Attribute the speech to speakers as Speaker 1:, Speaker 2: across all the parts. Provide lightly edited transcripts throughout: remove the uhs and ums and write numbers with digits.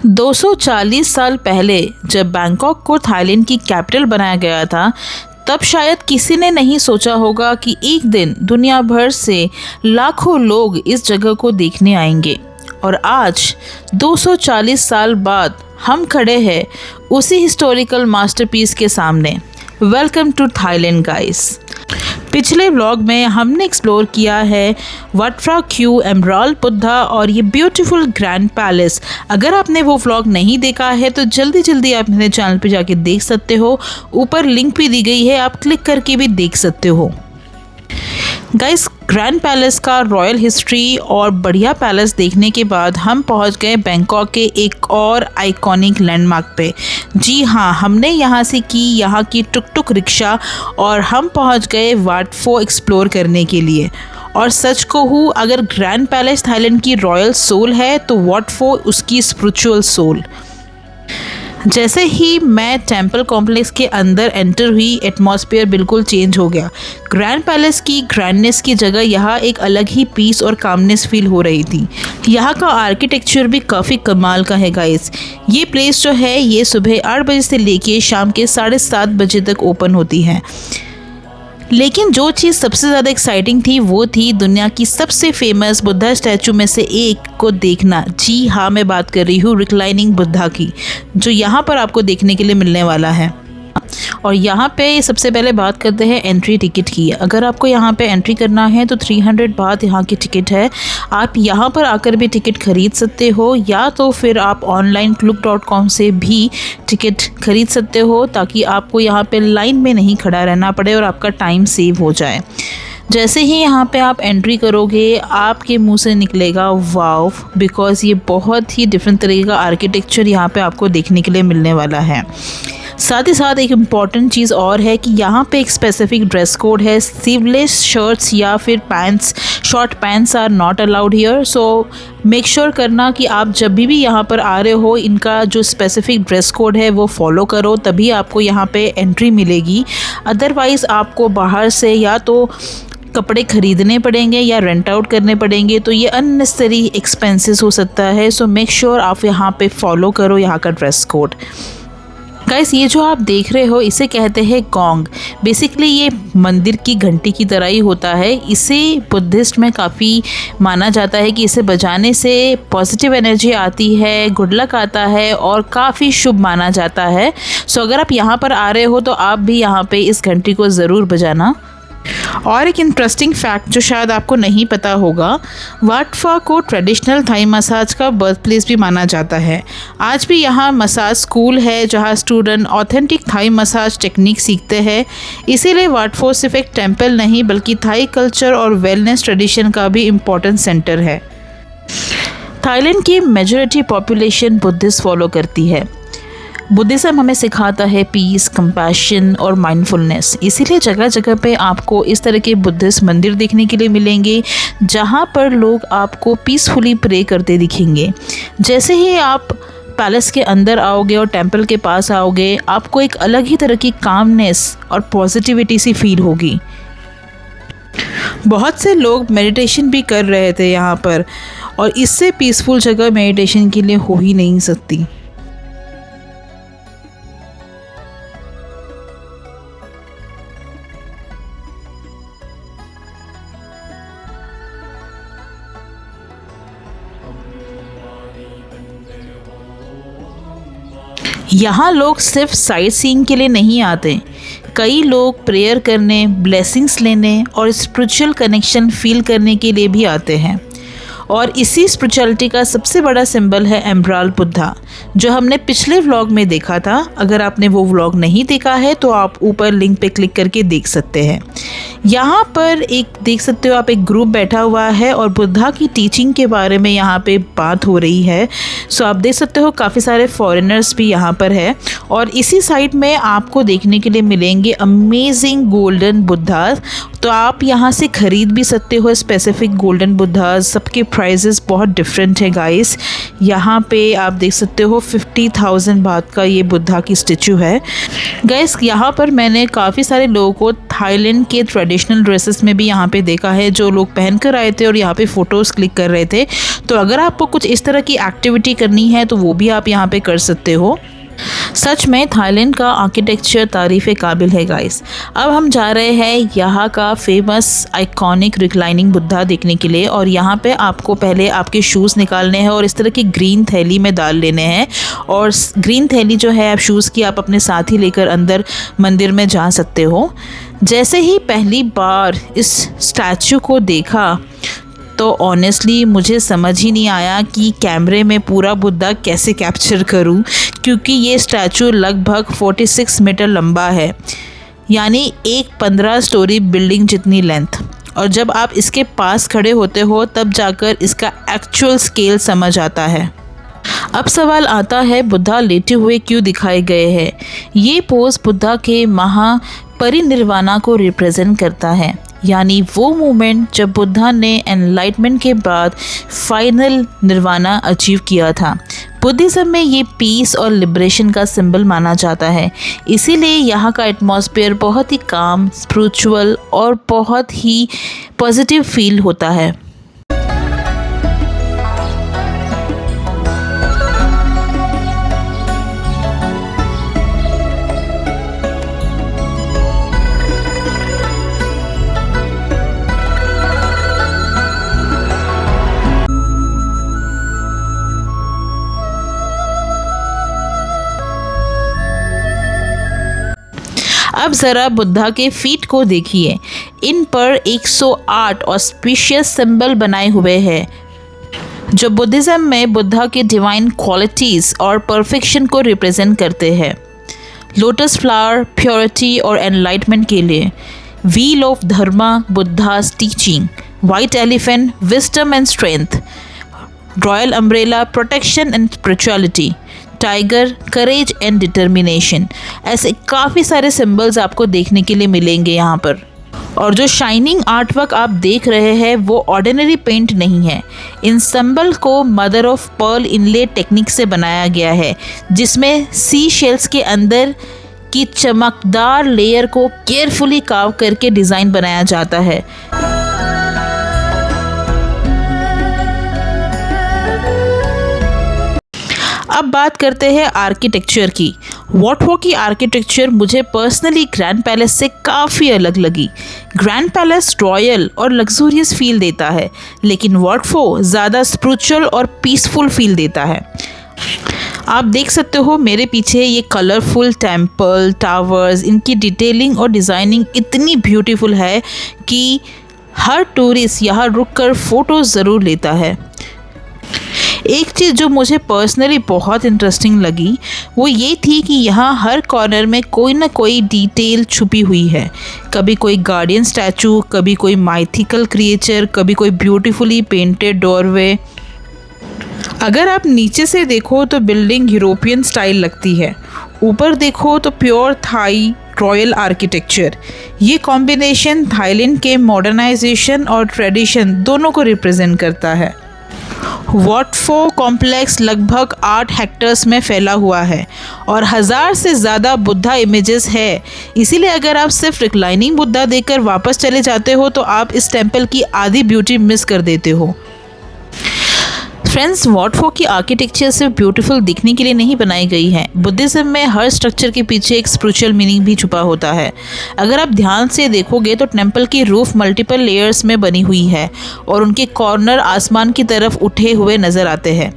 Speaker 1: 240 साल पहले जब बैंकॉक को थाईलैंड की कैपिटल बनाया गया था, तब शायद किसी ने नहीं सोचा होगा कि एक दिन दुनिया भर से लाखों लोग इस जगह को देखने आएंगे। और आज 240 साल बाद हम खड़े हैं उसी हिस्टोरिकल मास्टरपीस के सामने। Welcome to Thailand guys. पिछले व्लॉग में हमने एक्सप्लोर किया है Wat Phra Kaew Emerald Buddha और ये ब्यूटीफुल ग्रैंड पैलेस। अगर आपने वो व्लॉग नहीं देखा है तो जल्दी जल्दी आप मेरे चैनल पे जाके देख सकते हो। ऊपर लिंक भी दी गई है, आप क्लिक करके भी देख सकते हो। गाइस, ग्रैंड पैलेस का रॉयल हिस्ट्री और बढ़िया पैलेस देखने के बाद हम पहुंच गए बैंकॉक के एक और आइकॉनिक लैंडमार्क पे। जी हाँ, हमने यहाँ से की यहाँ की टुक टुक रिक्शा और हम पहुंच गए वाट फो एक्सप्लोर करने के लिए। और सच कहूँ, अगर ग्रैंड पैलेस थाईलैंड की रॉयल सोल है तो वाट फो उसकी स्पिरिचुअल सोल। जैसे ही मैं टेंपल कॉम्प्लेक्स के अंदर एंटर हुई, एटमॉस्फेयर बिल्कुल चेंज हो गया। ग्रैंड पैलेस की ग्रैंडनेस की जगह यहाँ एक अलग ही पीस और कामनेस फील हो रही थी। यहाँ का आर्किटेक्चर भी काफ़ी कमाल का है गाइस। ये प्लेस जो है ये सुबह 8 बजे से लेके शाम के 7:30 बजे तक ओपन होती है। लेकिन जो चीज़ सबसे ज़्यादा एक्साइटिंग थी वो थी दुनिया की सबसे फेमस बुद्धा स्टैचू में से एक को देखना। जी हाँ, मैं बात कर रही हूँ रिक्लाइनिंग बुद्धा की, जो यहाँ पर आपको देखने के लिए मिलने वाला है। और यहाँ पे सबसे पहले बात करते हैं एंट्री टिकट की। अगर आपको यहाँ पे एंट्री करना है तो 300 बात यहाँ की टिकट है। आप यहाँ पर आकर भी टिकट खरीद सकते हो, या तो फिर आप ऑनलाइन klook.com से भी टिकट खरीद सकते हो, ताकि आपको यहाँ पे लाइन में नहीं खड़ा रहना पड़े और आपका टाइम सेव हो जाए। जैसे ही यहाँ पे आप एंट्री करोगे, आपके मुंह से निकलेगा वाव, बिकॉज़ ये बहुत ही डिफरेंट तरीके का आर्किटेक्चर यहाँ पे आपको देखने के लिए मिलने वाला है। साथ ही साथ एक इम्पॉर्टेंट चीज़ और है कि यहाँ पे एक स्पेसिफिक ड्रेस कोड है। स्लीवलेस शर्ट्स या फिर pants, short pants are not allowed here. So make sure करना कि आप जब भी यहाँ पर आ रहे हो, इनका जो स्पेसिफिक ड्रेस कोड है वो फॉलो करो, तभी आपको यहाँ पे एंट्री मिलेगी। अदरवाइज़ आपको बाहर से या तो कपड़े खरीदने पड़ेंगे या रेंट आउट करने पड़ेंगे, तो ये अननेसेसरी एक्सपेंसेस हो सकता है। सो मेक श्योर आप यहाँ पे फॉलो करो यहाँ का ड्रेस कोड। गाइस, ये जो आप देख रहे हो इसे कहते हैं गोंग। बेसिकली ये मंदिर की घंटी की तरह ही होता है। इसे बुद्धिस्ट में काफ़ी माना जाता है कि इसे बजाने से पॉजिटिव एनर्जी आती है, गुड लक आता है और काफ़ी शुभ माना जाता है। सो अगर आप यहाँ पर आ रहे हो तो आप भी यहाँ पे इस घंटी को ज़रूर बजाना। और एक इंटरेस्टिंग फैक्ट जो शायद आपको नहीं पता होगा, वाट फा को ट्रेडिशनल थाई मसाज का बर्थ प्लेस भी माना जाता है। आज भी यहाँ मसाज स्कूल है जहाँ student authentic Thai massage technique सीखते हैं। इसीलिए वाट फो सिर्फ एक टेम्पल नहीं बल्कि थाई कल्चर और वेलनेस ट्रेडिशन का भी इम्पोर्टेंट सेंटर है। थाईलैंड की मेजॉरिटी पॉपुलेशन बुद्धिस्ट फॉलो करती है। बुद्धिज़्म हमें सिखाता है पीस, कंपैशन और माइंडफुलनेस। इसीलिए जगह जगह पे आपको इस तरह के बुद्धिस्ट मंदिर देखने के लिए मिलेंगे, जहाँ पर लोग आपको पीसफुली प्रे करते दिखेंगे। जैसे ही आप पैलेस के अंदर आओगे और टेंपल के पास आओगे, आपको एक अलग ही तरह की कामनेस और पॉजिटिविटी सी फील होगी। बहुत से लोग मेडिटेशन भी कर रहे थे यहाँ पर, और इससे पीसफुल जगह मेडिटेशन के लिए हो ही नहीं सकती। यहाँ लोग सिर्फ साइट सीइंग के लिए नहीं आते। कई लोग प्रेयर करने, ब्लेसिंग्स लेने और स्पिरिचुअल कनेक्शन फील करने के लिए भी आते हैं। और इसी स्पिरिचुअलिटी का सबसे बड़ा सिंबल है एमराल्ड बुद्धा, जो हमने पिछले व्लॉग में देखा था। अगर आपने वो व्लॉग नहीं देखा है तो आप ऊपर लिंक पे क्लिक करके देख सकते हैं। यहाँ पर एक देख सकते हो आप, एक ग्रुप बैठा हुआ है और बुद्धा की टीचिंग के बारे में यहाँ पे बात हो रही है। सो आप देख सकते हो काफ़ी सारे फॉरेनर्स भी यहाँ पर है। और इसी साइड में आपको देखने के लिए मिलेंगे अमेजिंग गोल्डन बुद्धा। तो आप यहाँ से ख़रीद भी सकते हो स्पेसिफिक गोल्डन बुद्धा। सबके प्राइजेस बहुत डिफरेंट है गाइस। यहाँ पे आप देख सकते हो 50,000 बात का ये बुद्धा की स्टैचू है। गाइस, यहाँ पर मैंने काफ़ी सारे लोगों को थाईलैंड के ट्रेडिशनल ड्रेसेस में भी यहाँ पे देखा है, जो लोग पहन कर आए थे और यहाँ पे फ़ोटोज़ क्लिक कर रहे थे। तो अगर आपको कुछ इस तरह की एक्टिविटी करनी है तो वो भी आप यहाँ पे कर सकते हो। सच में थाईलैंड का आर्किटेक्चर तारीफ़ काबिल है गाइस। अब हम जा रहे हैं यहाँ का फेमस आइकॉनिक रिक्लाइनिंग बुद्धा देखने के लिए, और यहाँ पे आपको पहले आपके शूज़ निकालने हैं और इस तरह की ग्रीन थैली में डाल लेने हैं, और ग्रीन थैली जो है आप शूज़ की आप अपने साथ ही लेकर अंदर मंदिर में जा सकते हो। जैसे ही पहली बार इस स्टैचू को देखा तो ऑनेस्टली मुझे समझ ही नहीं आया कि कैमरे में पूरा बुद्धा कैसे कैप्चर करूं, क्योंकि ये स्टैचू लगभग 46 मीटर लंबा है, यानी एक 15 स्टोरी बिल्डिंग जितनी लेंथ। और जब आप इसके पास खड़े होते हो तब जाकर इसका एक्चुअल स्केल समझ आता है। अब सवाल आता है, बुद्धा लेटे हुए क्यों दिखाए गए हैं? ये पोज बुद्धा के महापरिनिर्वाणा को रिप्रेजेंट करता है, यानी वो मोमेंट जब बुद्धा ने एनलाइटमेंट के बाद फाइनल निर्वाणा अचीव किया था। बुद्धिज़्म में ये पीस और लिबरेशन का सिंबल माना जाता है, इसीलिए यहाँ का एटमॉस्फेयर बहुत ही काम, स्पिरिचुअल और बहुत ही पॉजिटिव फील होता है। अब ज़रा बुद्धा के फीट को देखिए, इन पर 108 ऑस्पिशियस सिंबल बनाए हुए हैं, जो बुद्धिज़्म में बुद्धा के डिवाइन क्वालिटीज़ और परफेक्शन को रिप्रेजेंट करते हैं। लोटस फ्लावर प्योरिटी और एनलाइटमेंट के लिए, wheel of Dharma Buddhas teaching, white elephant wisdom and strength, royal umbrella protection and spirituality, tiger courage and determination. ऐसे काफ़ी सारे सिंबल्स आपको देखने के लिए मिलेंगे यहाँ पर। और जो शाइनिंग आर्ट वर्क आप देख रहे हैं वो ऑर्डिनरी पेंट नहीं है। इन सिंबल को mother of pearl inlay technique से बनाया गया है, जिसमें सी शेल्स के अंदर की चमकदार लेयर को केयरफुली कार्व करके डिज़ाइन बनाया जाता है। अब बात करते हैं आर्किटेक्चर की। वॉट फो की आर्किटेक्चर मुझे पर्सनली ग्रैंड पैलेस से काफ़ी अलग लगी। ग्रैंड पैलेस रॉयल और लग्जूरियस फील देता है, लेकिन वॉट फो ज़्यादा स्पिरिचुअल और पीसफुल फील देता है। आप देख सकते हो मेरे पीछे ये कलरफुल टेम्पल टावर्स, इनकी डिटेलिंग और डिज़ाइनिंग इतनी ब्यूटीफुल है कि हर टूरिस्ट यहाँ रुककर फ़ोटो ज़रूर लेता है। एक चीज़ जो मुझे पर्सनली बहुत इंटरेस्टिंग लगी वो ये थी कि यहाँ हर कॉर्नर में कोई ना कोई डिटेल छुपी हुई है। कभी कोई गार्डियन स्टैचू, कभी कोई माइथिकल क्रिएचर, कभी कोई ब्यूटीफुली पेंटेड डोरवे। अगर आप नीचे से देखो तो बिल्डिंग यूरोपियन स्टाइल लगती है, ऊपर देखो तो प्योर थाई रॉयल आर्किटेक्चर। ये कॉम्बिनेशन थाईलैंड के मॉडर्नाइजेशन और ट्रेडिशन दोनों को रिप्रेजेंट करता है। वॉट फो कॉम्प्लेक्स लगभग 8 हेक्टर्स में फैला हुआ है और 1000 से ज़्यादा बुद्धा इमेजेस है। इसीलिए अगर आप सिर्फ रिक्लाइनिंग बुद्धा देखकर वापस चले जाते हो तो आप इस टेम्पल की आधी ब्यूटी मिस कर देते हो। फ्रेंड्स, वॉट फो की आर्किटेक्चर सिर्फ ब्यूटीफुल दिखने के लिए नहीं बनाई गई है। बुद्धिज़्म में हर स्ट्रक्चर के पीछे एक स्पिरिचुअल मीनिंग भी छुपा होता है। अगर आप ध्यान से देखोगे तो टेम्पल की रूफ मल्टीपल लेयर्स में बनी हुई है और उनके कॉर्नर आसमान की तरफ उठे हुए नज़र आते हैं।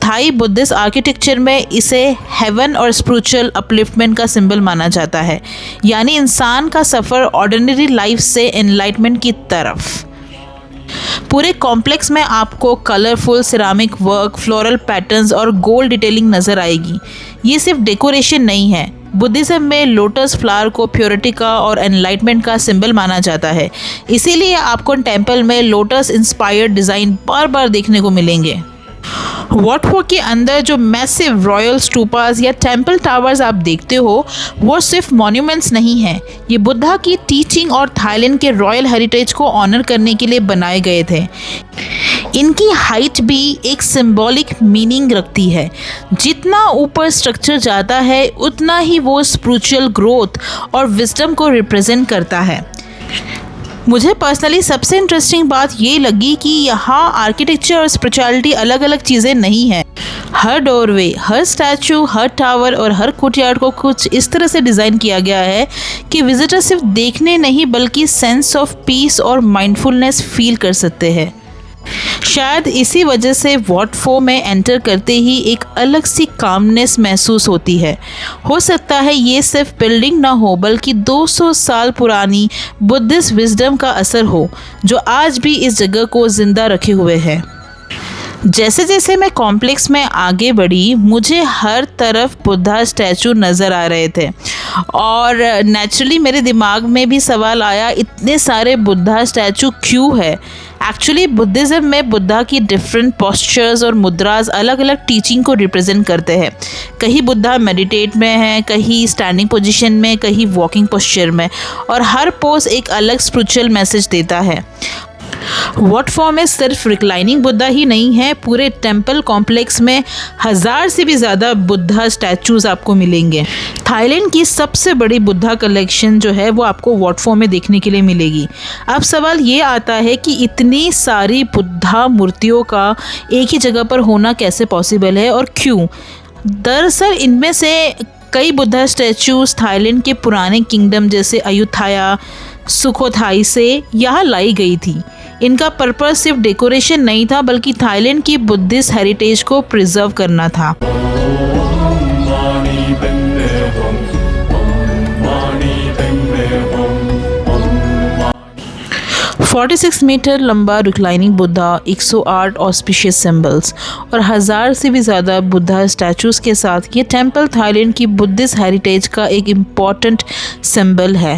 Speaker 1: थाई बुद्धिस्ट आर्किटेक्चर में इसे हेवन और स्पिरिचुअल अपलिफ्टमेंट का सिंबल माना जाता है, यानी इंसान का सफ़र ऑर्डिनरी लाइफ से एनलाइटमेंट की तरफ। पूरे कॉम्प्लेक्स में आपको colourful ceramic work, floral patterns और गोल्ड डिटेलिंग नज़र आएगी। ये सिर्फ डेकोरेशन नहीं है। बुद्धिज़्म में लोटस फ्लावर को प्योरिटी का और एनलाइटमेंट का सिंबल माना जाता है, इसीलिए आपको टेम्पल में लोटस इंस्पायर्ड डिज़ाइन बार बार देखने को मिलेंगे। वॉट फो के अंदर जो मैसिव रॉयल स्टूपास या टेम्पल टावर्स आप देखते हो वो सिर्फ मॉन्यूमेंट्स नहीं हैं, ये बुद्धा की टीचिंग और थाईलैंड के रॉयल हेरिटेज को ऑनर करने के लिए बनाए गए थे। इनकी हाइट भी एक सिंबॉलिक मीनिंग रखती है। जितना ऊपर स्ट्रक्चर जाता है उतना ही वो स्पिरिचुअल ग्रोथ और विजडम को रिप्रेजेंट करता है। मुझे पर्सनली सबसे इंटरेस्टिंग बात ये लगी कि यहाँ आर्किटेक्चर और स्पिरिचुअलिटी अलग अलग चीज़ें नहीं हैं। हर डोरवे, हर स्टैचू, हर टावर और हर कोर्टयार्ड को कुछ इस तरह से डिज़ाइन किया गया है कि विजिटर सिर्फ देखने नहीं बल्कि सेंस ऑफ पीस और माइंडफुलनेस फील कर सकते हैं। शायद इसी वजह से वॉट फो में एंटर करते ही एक अलग सी कामनेस महसूस होती है। हो सकता है ये सिर्फ बिल्डिंग ना हो बल्कि 200 साल पुरानी बुद्धिस्ट विजडम का असर हो जो आज भी इस जगह को जिंदा रखे हुए है। जैसे जैसे मैं कॉम्प्लेक्स में आगे बढ़ी मुझे हर तरफ बुद्धा स्टैचू नज़र आ रहे थे और नेचुरली मेरे दिमाग में भी सवाल आया, इतने सारे बुद्धा स्टैचू क्यों है। एक्चुअली बुद्धिज़्म में बुद्धा की डिफरेंट पोस्चर्स और मुद्राज अलग अलग टीचिंग को रिप्रेजेंट करते हैं। कहीं बुद्धा मेडिटेट में है, कहीं स्टैंडिंग पोजीशन में, कहीं वॉकिंग पोस्चर में, और हर पोज एक अलग स्पिरिचुअल मैसेज देता है। वॉट फो में सिर्फ रिक्लाइनिंग बुद्धा ही नहीं है, पूरे टेम्पल कॉम्प्लेक्स में 1000 से भी ज़्यादा बुद्धा स्टैचूज़ आपको मिलेंगे। थाईलैंड की सबसे बड़ी बुद्धा कलेक्शन जो है वो आपको वॉट फो में देखने के लिए मिलेगी। अब सवाल ये आता है कि इतनी सारी बुद्धा मूर्तियों का एक ही जगह पर होना कैसे पॉसिबल है और क्यों। दरअसल इनमें से कई बुद्धा स्टैचूज़ थाईलैंड के पुराने किंगडम जैसे अयुथाया, सुखोथाई से यहाँ लाई गई थी। इनका पर्पस सिर्फ डेकोरेशन नहीं था बल्कि थाईलैंड की बुद्धिस्ट हेरिटेज को प्रिजर्व करना था। फोर्टी 46 मीटर लंबा रिक्लाइनिंग बुद्धा, 108 ऑस्पिशियस सिंबल्स और 1000 से भी ज़्यादा बुद्धा स्टैचूज़ के साथ ये टेम्पल थाईलैंड की बुद्धिस्ट हेरिटेज का एक इम्पॉर्टेंट सिंबल है।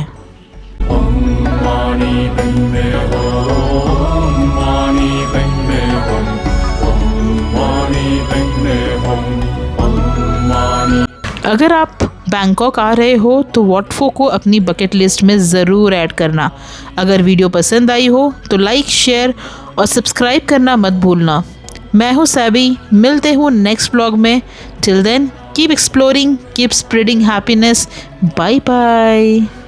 Speaker 1: अगर आप बैंकॉक आ रहे हो तो वॉट फो को अपनी बकेट लिस्ट में ज़रूर ऐड करना। अगर वीडियो पसंद आई हो तो लाइक, शेयर और सब्सक्राइब करना मत भूलना। मैं हूँ सैबी, मिलते हूँ नेक्स्ट ब्लॉग में। Till then keep exploring, keep spreading happiness. Bye bye.